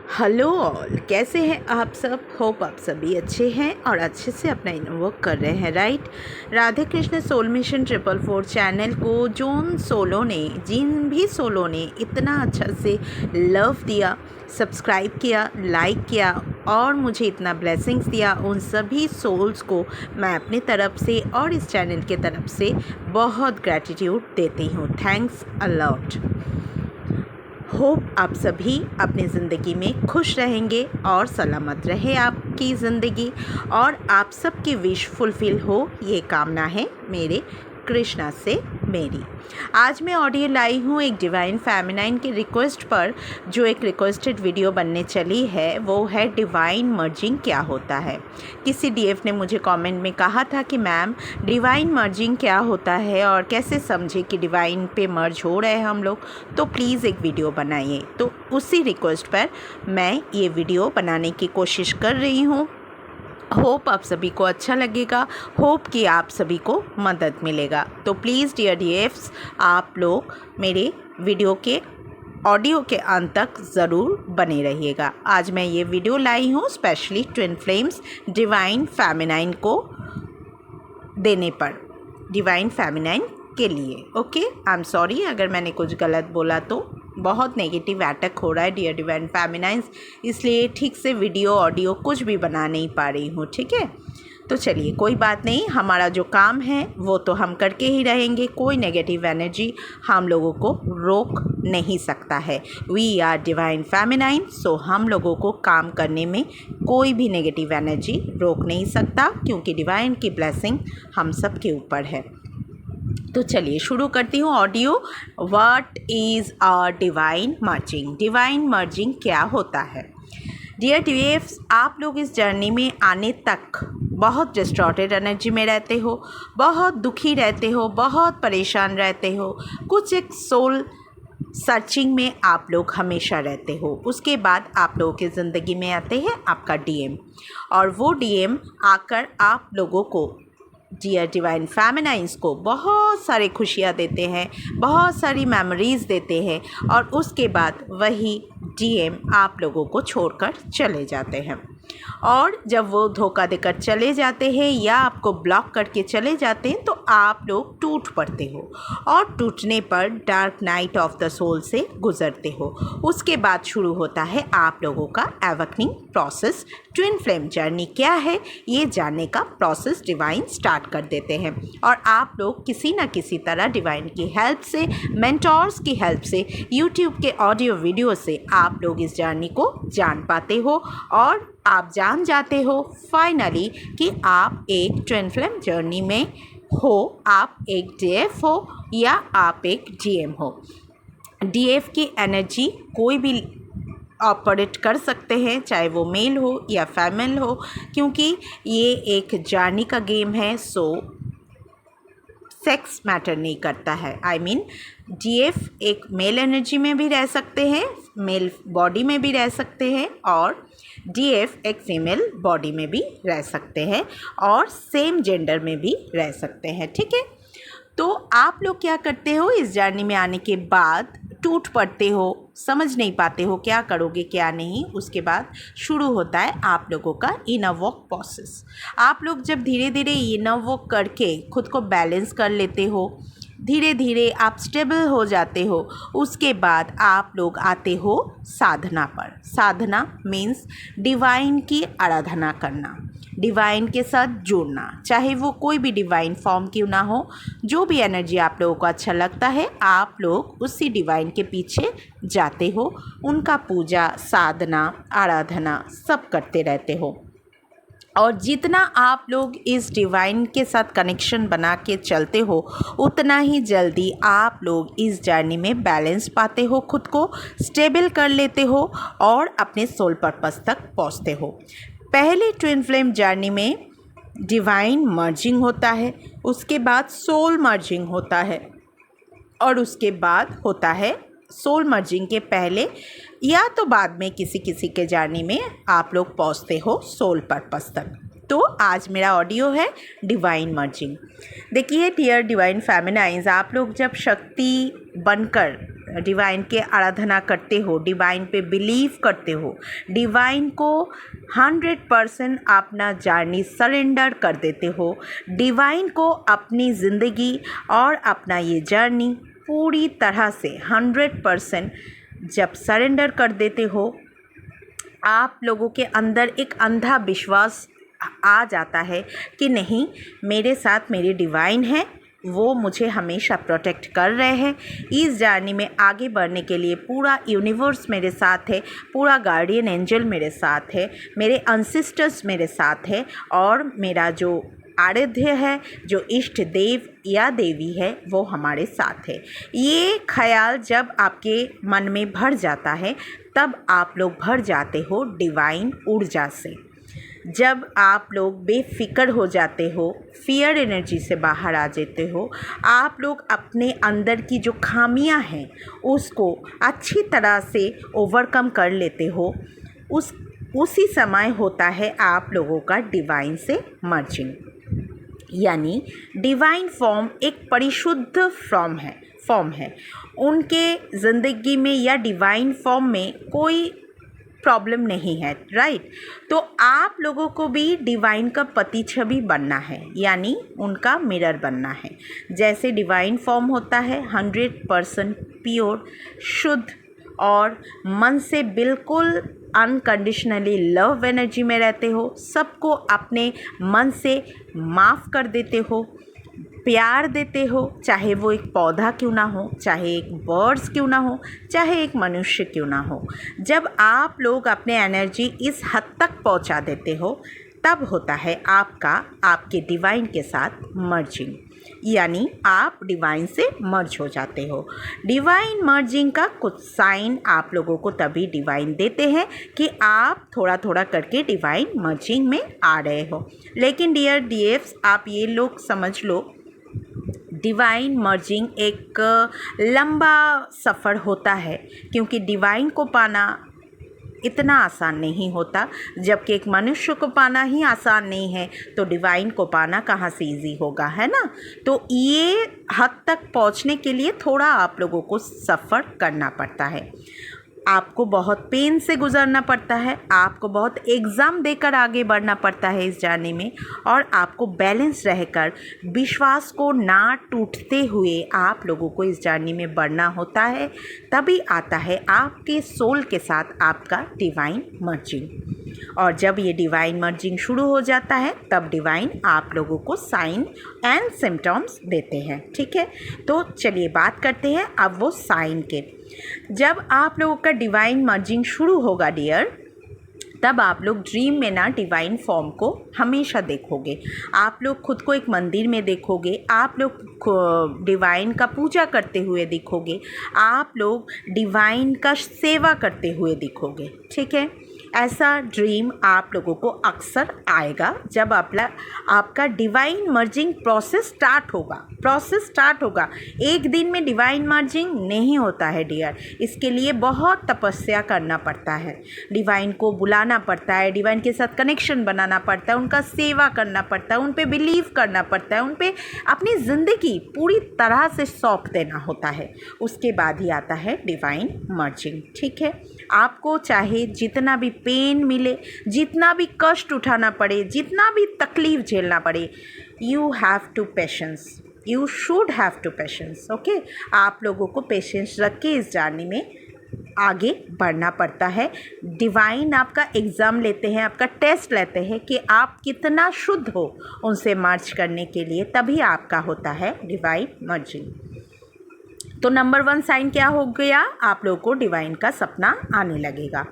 Hello all, कैसे हैं आप सब। होप आप सभी अच्छे हैं और अच्छे से अपना इनर वर्क कर रहे हैं, right. Radhe Krishna soul mission 444 channel को जिन भी सोलों ने इतना अच्छा से लव दिया, सब्सक्राइब किया, लाइक किया और मुझे इतना ब्लेसिंग्स दिया, उन सभी सोल्स को मैं अपनी तरफ से और इस चैनल के तरफ से बहुत ग्रैटिट्यूड देती हूँ। Thanks a lot. होप आप सभी अपनी ज़िंदगी में खुश रहेंगे और सलामत रहे आपकी ज़िंदगी और आप सबकी विश फुलफ़िल हो, ये कामना है मेरे कृष्णा से मेरी। आज मैं ऑडियो लाई हूँ एक डिवाइन फेमिनाइन की रिक्वेस्ट पर। जो एक रिक्वेस्टेड वीडियो बनने चली है वो है डिवाइन मर्जिंग क्या होता है। किसी डीएफ ने मुझे कमेंट में कहा था कि मैम डिवाइन मर्जिंग क्या होता है और कैसे समझे कि डिवाइन पे मर्ज हो रहे हैं हम लोग, तो प्लीज़ एक वीडियो बनाइए। तो उसी रिक्वेस्ट पर मैं ये वीडियो बनाने की कोशिश कर रही हूँ। होप आप सभी को अच्छा लगेगा, होप कि आप सभी को मदद मिलेगा। तो प्लीज़ डियर डीएफ्स, आप लोग मेरे वीडियो के ऑडियो के अंत तक ज़रूर बने रहिएगा। आज मैं ये वीडियो लाई हूँ specially twin flames divine feminine को देने पर, डिवाइन फेमिनाइन के लिए। ओके, आई एम सॉरी अगर मैंने कुछ गलत बोला तो। बहुत नेगेटिव अटैक हो रहा है डियर डिवाइन फेमिनाइंस, इसलिए ठीक से वीडियो ऑडियो कुछ भी बना नहीं पा रही हूँ, ठीक है। तो चलिए कोई बात नहीं, हमारा जो काम है वो तो हम करके ही रहेंगे। कोई नेगेटिव एनर्जी हम लोगों को रोक नहीं सकता है। वी आर डिवाइन फेमिनाइन, सो हम लोगों को काम करने में कोई भी नेगेटिव एनर्जी रोक नहीं सकता, क्योंकि डिवाइन की ब्लेसिंग हम सब के ऊपर है। तो चलिए शुरू करती हूँ audio. What is a divine merging. Divine merging क्या होता है। डियर डीएफ्स, आप लोग इस जर्नी में आने तक बहुत डिस्टॉर्टेड एनर्जी में रहते हो, बहुत दुखी रहते हो, बहुत परेशान रहते हो, कुछ एक सोल सर्चिंग में आप लोग हमेशा रहते हो। उसके बाद आप लोगों की ज़िंदगी में आते हैं आपका डीएम, और वो डीएम आकर आप लोगों को, डियर डिवाइन फेमिनाइंस को, बहुत सारी खुशियाँ देते हैं, बहुत सारी मेमोरीज़ देते हैं, और उसके बाद वही डीएम आप लोगों को छोड़कर चले जाते हैं। और जब वो धोखा देकर चले जाते हैं या आपको ब्लॉक करके चले जाते हैं तो आप लोग टूट पड़ते हो, और टूटने पर dark night of the soul से गुजरते हो। उसके बाद शुरू होता है आप लोगों का एवकनिंग प्रोसेस। ट्विन फ्लेम जर्नी क्या है ये जानने का प्रोसेस डिवाइन स्टार्ट कर देते हैं, और आप लोग किसी न किसी तरह डिवाइन की हेल्प से, मेंटोर्स की हेल्प से, यूट्यूब के ऑडियो वीडियो से आप लोग इस जर्नी को जान पाते हो, और आप जान जाते हो फाइनली कि आप एक ट्विन फ्लेम जर्नी में हो, आप एक डीएफ हो या आप एक डीएम हो। डीएफ की एनर्जी कोई भी ऑपरेट कर सकते हैं, चाहे वो मेल हो या फीमेल हो, क्योंकि ये एक जर्नी का गेम है। सो सेक्स मैटर नहीं करता है। आई मीन डीएफ एक मेल एनर्जी में भी रह सकते हैं, मेल बॉडी में भी रह सकते हैं, और डीएफ एक फीमेल बॉडी में भी रह सकते हैं, और सेम जेंडर में भी रह सकते हैं, ठीक है। तो आप लोग क्या करते हो, इस जर्नी में आने के बाद टूट पड़ते हो, समझ नहीं पाते हो क्या करोगे क्या नहीं। उसके बाद शुरू होता है आप लोगों का इनर वर्क प्रोसेस। आप लोग जब धीरे धीरे इनर वर्क करके खुद को बैलेंस कर लेते हो, धीरे धीरे आप स्टेबल हो जाते हो, उसके बाद आप लोग आते हो साधना पर। साधना मीन्स डिवाइन की आराधना करना, डिवाइन के साथ जुड़ना, चाहे वो कोई भी डिवाइन फॉर्म क्यों ना हो। जो भी एनर्जी आप लोगों को अच्छा लगता है आप लोग उसी डिवाइन के पीछे जाते हो, उनका पूजा, साधना, आराधना सब करते रहते हो। और जितना आप लोग इस डिवाइन के साथ कनेक्शन बना के चलते हो, उतना ही जल्दी आप लोग इस जर्नी में बैलेंस पाते हो, खुद को स्टेबल कर लेते हो और अपने सोल पर्पस तक पहुंचते हो। पहले ट्विन फ्लेम जर्नी में डिवाइन मर्जिंग होता है, उसके बाद सोल मर्जिंग होता है, और उसके बाद होता है सोल मर्जिंग के पहले या तो बाद में किसी किसी के जर्नी में आप लोग पहुंचते हो सोल पर्पस तक। तो आज मेरा ऑडियो है डिवाइन मर्जिंग। देखिए डियर डिवाइन फेमिनाइंस, आप लोग जब शक्ति बनकर डिवाइन के आराधना करते हो, डिवाइन पे बिलीव करते हो, डिवाइन को 100% अपना जर्नी सरेंडर कर देते हो, डिवाइन को अपनी ज़िंदगी और अपना ये जर्नी पूरी तरह से 100% जब सरेंडर कर देते हो, आप लोगों के अंदर एक अंधा विश्वास आ जाता है कि नहीं, मेरे साथ मेरे डिवाइन है, वो मुझे हमेशा प्रोटेक्ट कर रहे हैं। इस जर्नी में आगे बढ़ने के लिए पूरा यूनिवर्स मेरे साथ है, पूरा गार्डियन एंजल मेरे साथ है, मेरे एंसेस्टर्स मेरे साथ है और मेरा जो आराध्य है, जो इष्ट देव या देवी है, वो हमारे साथ है। ये ख्याल जब आपके मन में भर जाता है तब आप लोग भर जाते हो डिवाइन ऊर्जा से। जब आप लोग बेफिक्र हो जाते हो, फियर एनर्जी से बाहर आ जाते हो, आप लोग अपने अंदर की जो खामियां हैं उसको अच्छी तरह से ओवरकम कर लेते हो, उसी समय होता है आप लोगों का डिवाइन से मर्जिंग। यानी डिवाइन फॉर्म एक परिशुद्ध फॉर्म है उनके ज़िंदगी में, या डिवाइन फॉर्म में कोई प्रॉब्लम नहीं है, राइट। तो आप लोगों को भी डिवाइन का पति छवि बनना है, यानी उनका मिरर बनना है। जैसे डिवाइन फॉर्म होता है 100% प्योर, शुद्ध और मन से बिल्कुल अनकंडीशनली लव एनर्जी में रहते हो, सबको अपने मन से माफ़ कर देते हो, प्यार देते हो, चाहे वो एक पौधा क्यों ना हो, चाहे एक बर्ड्स क्यों ना हो, चाहे एक मनुष्य क्यों ना हो। जब आप लोग अपने एनर्जी इस हद तक पहुंचा देते हो, तब होता है आपके डिवाइन के साथ मर्जिंग, यानी आप डिवाइन से मर्ज हो जाते हो। डिवाइन मर्जिंग का कुछ साइन आप लोगों को तभी डिवाइन देते हैं कि आप थोड़ा थोड़ा करके डिवाइन मर्जिंग में आ रहे हो। लेकिन डियर डीएफ्स, आप ये लोग समझ लो, डिवाइन मर्जिंग एक लंबा सफ़र होता है, क्योंकि डिवाइन को पाना इतना आसान नहीं होता। जबकि एक मनुष्य को पाना ही आसान नहीं है, तो डिवाइन को पाना कहाँ से इजी होगा, है ना। तो ये हद तक पहुँचने के लिए थोड़ा आप लोगों को सफ़र करना पड़ता है, आपको बहुत पेन से गुज़रना पड़ता है, आपको बहुत एग्ज़ाम देकर आगे बढ़ना पड़ता है इस जर्नी में, और आपको बैलेंस रहकर विश्वास को ना टूटते हुए आप लोगों को इस जर्नी में बढ़ना होता है। तभी आता है आपके सोल के साथ आपका डिवाइन मर्जिंग। और जब ये डिवाइन मर्जिंग शुरू हो जाता है, तब डिवाइन आप लोगों को साइन एंड सिम्टम्स देते हैं, ठीक है। तो चलिए बात करते हैं अब वो साइन के। जब आप लोगों का डिवाइन मर्जिंग शुरू होगा डियर, तब आप लोग ड्रीम में ना डिवाइन फॉर्म को हमेशा देखोगे। आप लोग खुद को एक मंदिर में देखोगे, आप लोग डिवाइन का पूजा करते हुए दिखोगे, आप लोग डिवाइन का सेवा करते हुए दिखोगे, ठीक है। ऐसा ड्रीम आप लोगों को अक्सर आएगा जब आपका डिवाइन मर्जिंग प्रोसेस स्टार्ट होगा। एक दिन में डिवाइन मर्जिंग नहीं होता है डियर, इसके लिए बहुत तपस्या करना पड़ता है, डिवाइन को बुलाना पड़ता है, डिवाइन के साथ कनेक्शन बनाना पड़ता है, उनका सेवा करना पड़ता है, उन पे बिलीव करना पड़ता है, उन पे अपनी ज़िंदगी पूरी तरह से सौंप देना होता है। उसके बाद ही आता है डिवाइन मर्जिंग, ठीक है। आपको चाहे जितना भी पेन मिले, जितना भी कष्ट उठाना पड़े, जितना भी तकलीफ़ झेलना पड़े, you have to patience, you should have to patience, okay. आप लोगों को पेशेंस रख के इस जर्नी में आगे बढ़ना पड़ता है। डिवाइन आपका एग्ज़ाम लेते हैं, आपका टेस्ट लेते हैं कि आप कितना शुद्ध हो उनसे मर्ज करने के लिए, तभी आपका होता है डिवाइन मर्जिंग। तो नंबर 1 साइन क्या हो गया, आप लोगों को डिवाइन का सपना आने लगेगा।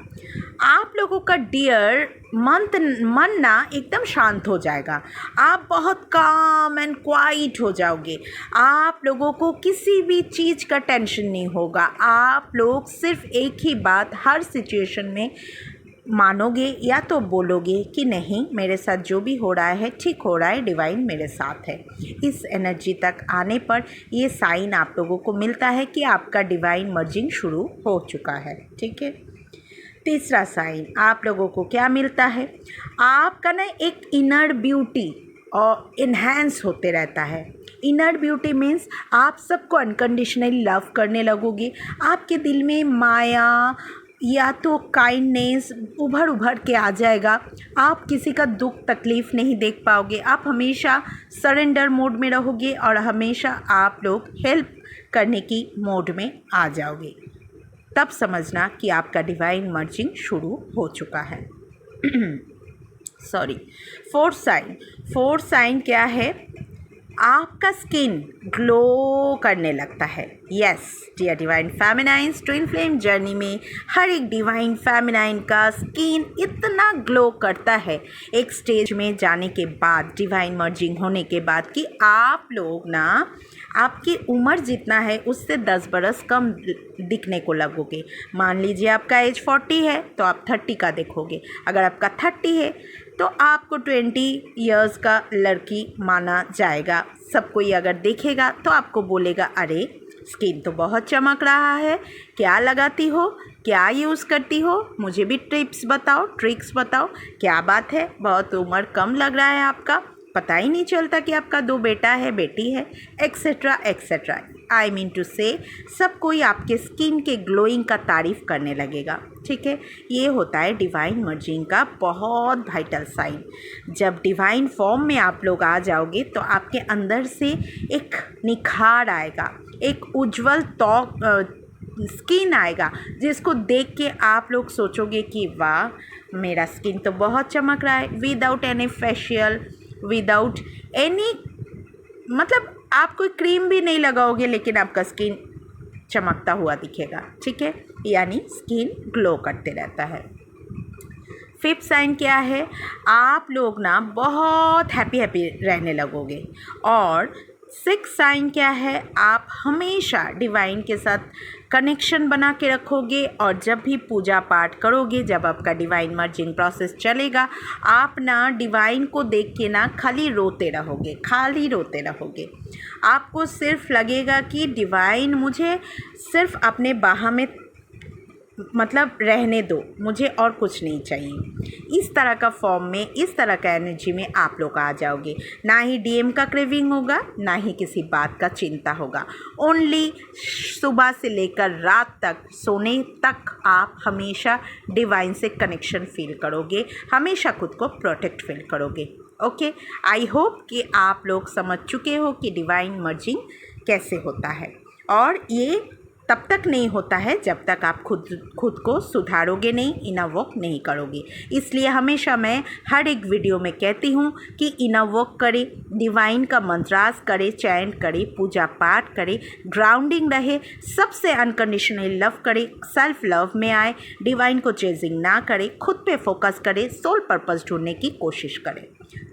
आप लोगों का डियर मन ना एकदम शांत हो जाएगा, आप बहुत काम एंड क्वाइट हो जाओगे, आप लोगों को किसी भी चीज़ का टेंशन नहीं होगा, आप लोग सिर्फ एक ही बात हर सिचुएशन में मानोगे या तो बोलोगे कि नहीं, मेरे साथ जो भी हो रहा है ठीक हो रहा है, डिवाइन मेरे साथ है। इस एनर्जी तक आने पर ये साइन आप लोगों को मिलता है कि आपका डिवाइन मर्जिंग शुरू हो चुका है, ठीक है। तीसरा साइन आप लोगों को क्या मिलता है, आपका ना एक इनर ब्यूटी और इन्हेंस होते रहता है, इनर ब्यूटी मीन्स आप सबको अनकंडीशनली लव करने लगोगे। आपके दिल में माया या तो काइंडनेस उभर के आ जाएगा। आप किसी का दुख तकलीफ़ नहीं देख पाओगे। आप हमेशा सरेंडर मोड में रहोगे और हमेशा आप लोग हेल्प करने की मोड में आ जाओगे। तब समझना कि आपका डिवाइन मर्जिंग शुरू हो चुका है। सॉरी। फोर्थ साइन क्या है? आपका स्किन ग्लो करने लगता है। Yes dear divine feminines, twin flame journey में हर एक डिवाइन फेमिनाइन का स्किन इतना ग्लो करता है एक स्टेज में जाने के बाद, डिवाइन मर्जिंग होने के बाद, कि आप लोग ना आपकी उम्र जितना है उससे 10 बरस कम दिखने को लगोगे। मान लीजिए आपका एज 40 है तो आप 30 का देखोगे। अगर आपका 30 है तो आपको 20 इयर्स का लड़की माना जाएगा। सब कोई अगर देखेगा तो आपको बोलेगा, अरे स्किन तो बहुत चमक रहा है, क्या लगाती हो, क्या यूज़ करती हो, मुझे भी टिप्स बताओ, ट्रिक्स बताओ, क्या बात है, बहुत उम्र कम लग रहा है आपका, पता ही नहीं चलता कि आपका 2 बेटा है, बेटी है, etcetera etcetera. I mean to say सब कोई आपके स्किन के ग्लोइंग का तारीफ़ करने लगेगा। ठीक है, ये होता है डिवाइन मर्जिंग का बहुत वाइटल साइन। जब डिवाइन फॉर्म में आप लोग आ जाओगे तो आपके अंदर से एक निखार आएगा, एक उज्जवल स्किन आएगा, जिसको देख के आप लोग सोचोगे कि वाह मेरा स्किन तो बहुत चमक रहा है। Without any facial, without any, मतलब आप कोई क्रीम भी नहीं लगाओगे लेकिन आपका स्किन चमकता हुआ दिखेगा। ठीक है, यानी स्किन ग्लो करते रहता है। 5th साइन क्या है? आप लोग ना बहुत हैप्पी रहने लगोगे। और 6th साइन क्या है? आप हमेशा डिवाइन के साथ कनेक्शन बना के रखोगे और जब भी पूजा पाठ करोगे, जब आपका डिवाइन मर्जिंग प्रोसेस चलेगा, आप ना डिवाइन को देख के ना खाली रोते रहोगे। आपको सिर्फ लगेगा कि डिवाइन मुझे सिर्फ अपने बाह में मतलब रहने दो, मुझे और कुछ नहीं चाहिए। इस तरह का फॉर्म में, इस तरह का एनर्जी में आप लोग आ जाओगे। ना ही डीएम का क्रेविंग होगा, ना ही किसी बात का चिंता होगा। ओनली सुबह से लेकर रात तक, सोने तक आप हमेशा डिवाइन से कनेक्शन फील करोगे, हमेशा खुद को प्रोटेक्ट फील करोगे। ओके, आई होप कि आप लोग समझ चुके हो कि डिवाइन मर्जिंग कैसे होता है। और ये तब तक नहीं होता है जब तक आप खुद को सुधारोगे नहीं, इनर वर्क नहीं करोगे। इसलिए हमेशा मैं हर एक वीडियो में कहती हूँ कि इनर वर्क करें, डिवाइन का मंत्रास करें, चैंट करें, पूजा पाठ करें, ग्राउंडिंग रहे, सबसे अनकंडीशनली लव करें, सेल्फ लव में आए, डिवाइन को चेजिंग ना करें, खुद पे फोकस करें, सोल पर्पस ढूंढने की कोशिश करें।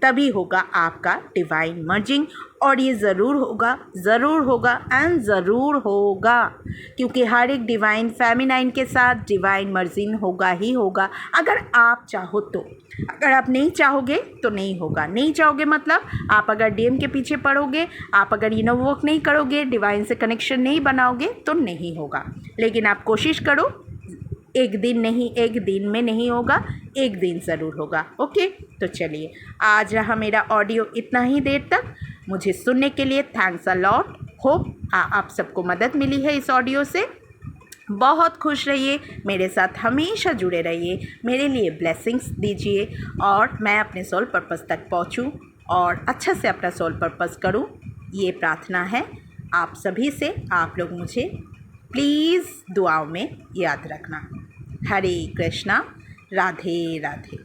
तभी होगा आपका डिवाइन मर्जिंग। और ये ज़रूर होगा एंड ज़रूर होगा, क्योंकि हर एक डिवाइन फेमिनाइन के साथ डिवाइन मर्जिंग होगा ही होगा, अगर आप चाहो तो। अगर आप नहीं चाहोगे तो नहीं होगा। नहीं चाहोगे मतलब आप अगर डीएम के पीछे पड़ोगे, आप अगर इनर वर्क नहीं करोगे, डिवाइन से कनेक्शन नहीं बनाओगे तो नहीं होगा। लेकिन आप कोशिश करो, एक दिन में नहीं होगा, एक दिन ज़रूर होगा। ओके, तो चलिए, आज रहा मेरा ऑडियो इतना ही देर तक। मुझे सुनने के लिए थैंक्स अ लॉट। होप आप सबको मदद मिली है इस ऑडियो से। बहुत खुश रहिए, मेरे साथ हमेशा जुड़े रहिए, मेरे लिए ब्लेसिंग्स दीजिए और मैं अपने सोल पर्पस तक पहुंचूं और अच्छा से अपना सोल पर्पस करूं, ये प्रार्थना है आप सभी से। आप लोग मुझे प्लीज़ दुआओं में याद रखना। हरे कृष्णा, राधे राधे।